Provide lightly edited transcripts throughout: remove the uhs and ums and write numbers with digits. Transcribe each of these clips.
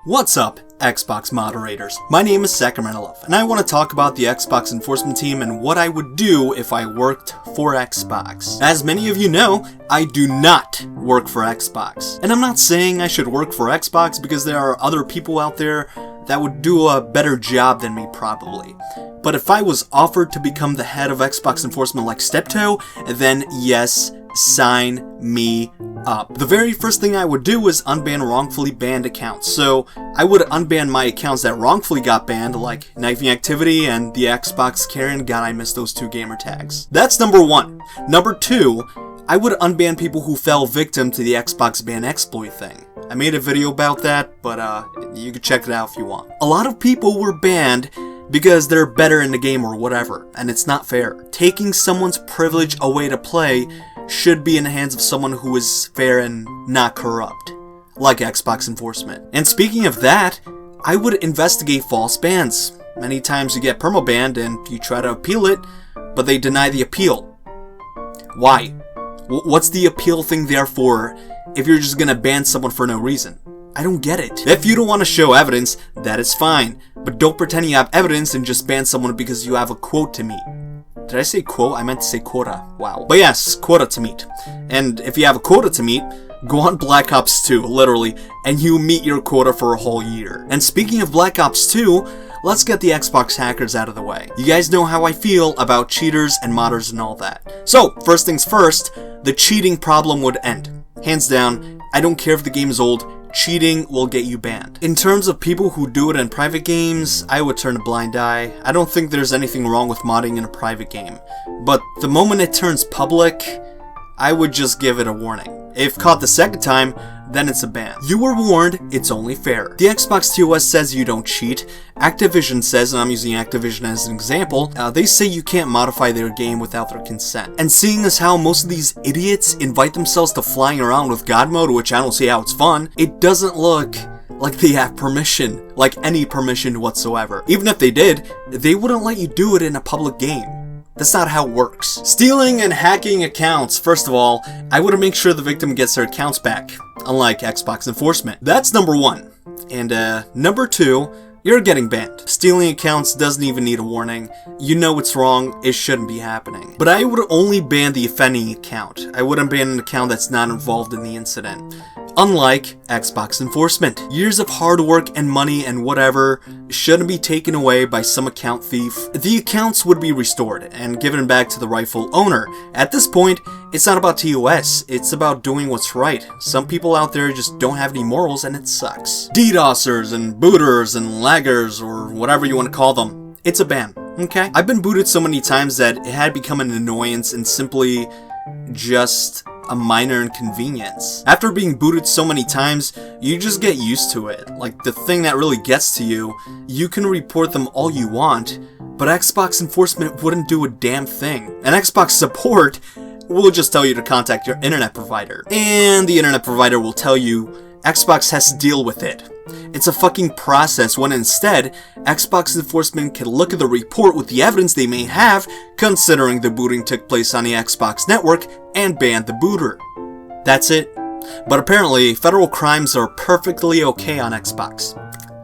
What's up, Xbox moderators? My name is Sacramento, and I want to talk about the Xbox enforcement team and what I would do if I worked for Xbox. As many of you know, I do not work for Xbox. And I'm not saying I should work for Xbox because there are other people out there that would do a better job than me probably. But if I was offered to become the head of Xbox enforcement like Stepto, then yes, sign me up. The very first thing I would do is unban wrongfully banned accounts. So I would unban my accounts that wrongfully got banned, like knifing activity and the Xbox Karen. God, I miss those two gamer tags. That's number one. Number two, I would unban people who fell victim to the Xbox ban exploit thing. I made a video about that, but you can check it out if you want. A lot of people were banned because they're better in the game or whatever, and it's not fair. Taking someone's privilege away to play should be in the hands of someone who is fair and not corrupt, like Xbox enforcement. And speaking of that, I would investigate false bans. Many times you get permabanned and you try to appeal it, but they deny the appeal. Why? What's the appeal thing there for if you're just gonna ban someone for no reason? I don't get it. If you don't want to show evidence, that is fine, but don't pretend you have evidence and just ban someone because you have a quote to meet. Did I say quote? I meant to say quota. Wow. But yes, quota to meet. And if you have a quota to meet, go on Black Ops 2, literally, and you meet your quota for a whole year. And speaking of Black Ops 2, let's get the Xbox hackers out of the way. You guys know how I feel about cheaters and modders and all that. So, first things first, the cheating problem would end. Hands down, I don't care if the game is old, cheating will get you banned. In terms of people who do it in private games, I would turn a blind eye. I don't think there's anything wrong with modding in a private game. But the moment it turns public, I would just give it a warning. If caught the second time, then it's a ban. You were warned, it's only fair. The Xbox TOS says you don't cheat. Activision says, and I'm using Activision as an example, they say you can't modify their game without their consent. And seeing as how most of these idiots invite themselves to flying around with God mode, which I don't see how it's fun, it doesn't look like they have permission, like any permission whatsoever. Even if they did, they wouldn't let you do it in a public game. That's not how it works. Stealing and hacking accounts. First of all, I would make sure the victim gets their accounts back, unlike Xbox enforcement. That's number one. And number two, you're getting banned. Stealing accounts doesn't even need a warning. You know it's wrong, it shouldn't be happening. But I would only ban the offending account. I wouldn't ban an account that's not involved in the incident. Unlike Xbox enforcement. Years of hard work and money and whatever shouldn't be taken away by some account thief. The accounts would be restored and given back to the rightful owner. At this point, it's not about TOS, it's about doing what's right. Some people out there just don't have any morals and it sucks. DDoSers and booters and laggers or whatever you want to call them. It's a ban, okay? I've been booted so many times that it had become an annoyance and simply just a minor inconvenience. After being booted so many times, you just get used to it. Like, the thing that really gets to you, you can report them all you want, but Xbox enforcement wouldn't do a damn thing. And Xbox support will just tell you to contact your internet provider. And the internet provider will tell you Xbox has to deal with it. It's a fucking process when instead, Xbox enforcement can look at the report with the evidence they may have, considering the booting took place on the Xbox network, and ban the booter. That's it. But apparently, federal crimes are perfectly okay on Xbox.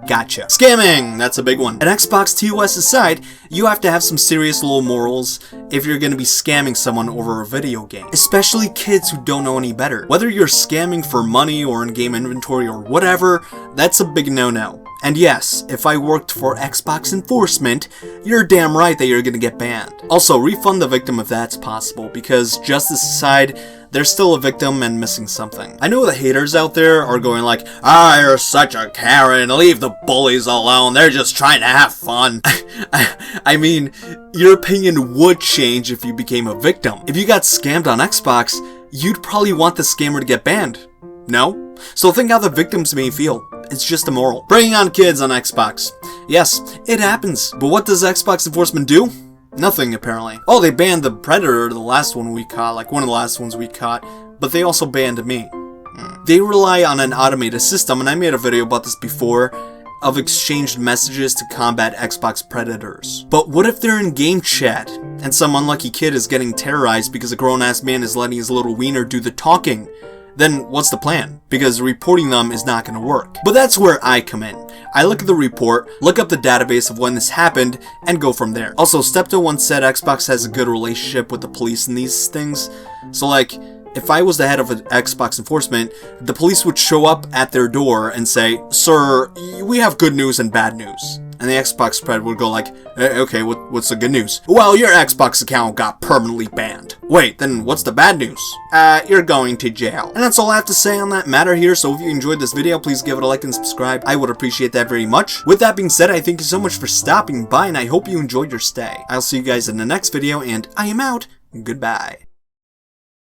Gotcha. Scamming! That's a big one. At Xbox TOS aside, you have to have some serious low morals if you're gonna be scamming someone over a video game. Especially kids who don't know any better. Whether you're scamming for money or in-game inventory or whatever, that's a big no-no. And yes, if I worked for Xbox enforcement, you're damn right that you're gonna get banned. Also, refund the victim if that's possible, because justice aside, they're still a victim and missing something. I know the haters out there are going like, "Ah, you're such a Karen, leave the bullies alone, they're just trying to have fun." I mean, your opinion would change if you became a victim. If you got scammed on Xbox, you'd probably want the scammer to get banned. No? So think how the victims may feel. It's just immoral. Bringing on kids on Xbox. Yes, it happens. But what does Xbox enforcement do? Nothing, apparently. Oh, they banned the Predator, the last one we caught, like one of the last ones we caught, but they also banned me. They rely on an automated system, and I made a video about this before, of exchanged messages to combat Xbox predators. But what if they're in game chat, and some unlucky kid is getting terrorized because a grown-ass man is letting his little wiener do the talking? then what's the plan? Because reporting them is not going to work. But that's where I come in. I look at the report, look up the database of when this happened, and go from there. Also, Stepto once said Xbox has a good relationship with the police in these things. So like, if I was the head of an Xbox enforcement, the police would show up at their door and say, "Sir, we have good news and bad news." And the Xbox spread would go like, "Okay, what's the good news?" "Well, your Xbox account got permanently banned." "Wait, then what's the bad news?" You're going to jail." And that's all I have to say on that matter here, so if you enjoyed this video, please give it a like and subscribe. I would appreciate that very much. With that being said, I thank you so much for stopping by, and I hope you enjoyed your stay. I'll see you guys in the next video, and I am out. Goodbye.